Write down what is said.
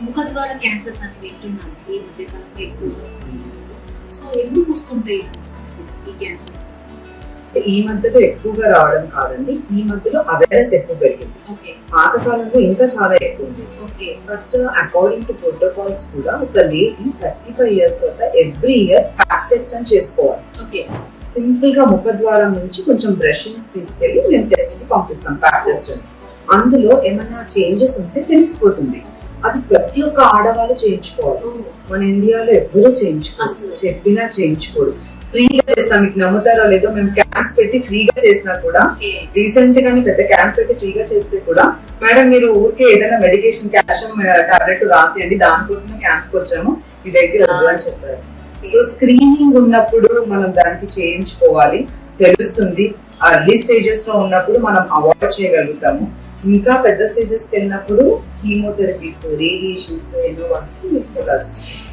ముఖద్వార cancers అని వింటున్నాను ఈ మధ్య కాలంలో ఎక్కువ. సో ఎందుకు వస్తుంటాయి ఈ క్యాన్సర్? ఈ మధ్యలో ఎక్కువగా రావడం కాదండి, ఈ మధ్యలో అవేర్నెస్ ఎక్కువ పెరిగింది. పాతకాలంలో ఇంకా చాలా ఎక్కువ ఉంది. ఫస్ట్ అకార్డింగ్ టు ప్రోటోకాల్స్ కూడా ఒక లేడీ 35 years తర్వాత ఎవ్రీ ఇయర్ ప్యాక్ టెస్ట్ అని చేసుకోవాలి. సింపుల్ గా ముఖద్వారం నుంచి కొంచెం బ్రషింగ్స్ తీసుకెళ్లి మేము టెస్ట్ కి పంపిస్తాం, ప్యాక్ టెస్ట్ అని. అందులో ఏమన్నా చేంజెస్ ఉంటే తెలిసిపోతుంది. అది ప్రతి ఒక్క ఆడవాళ్ళు చేయించుకోవాలి. మన ఇండియాలో ఎవరూ చేయించుకోవాలి, చెప్పినా చేయించుకోరు. ఫ్రీగా చేస్తాం, మీకు నమ్ముతారో లేదో, మేము క్యాంప్స్ పెట్టి ఫ్రీగా చేసినా కూడా, రీసెంట్ గానీ పెద్ద క్యాంప్ పెట్టి ఫ్రీగా చేస్తే కూడా, మేడం మీరు ఊరికే ఏదైనా మెడికేషన్ కాల్షియం టాబ్లెట్ రాసేయండి, దానికోసమే క్యాంప్ కి వచ్చాము, మీ దగ్గర అని చెప్పారు. సో స్క్రీనింగ్ ఉన్నప్పుడు మనం దానికి చేయించుకోవాలి, తెలుస్తుంది. అర్లీ స్టేజెస్ లో ఉన్నప్పుడు మనం అవాయిడ్ చేయగలుగుతాము. ఇంకా పెద్ద స్టేజెస్ కి వెళ్ళినప్పుడు కీమోథెరపీస్, రేడియేషన్స్ ఎన్నో వాటికి వెళ్ళాల్సి వస్తుంది.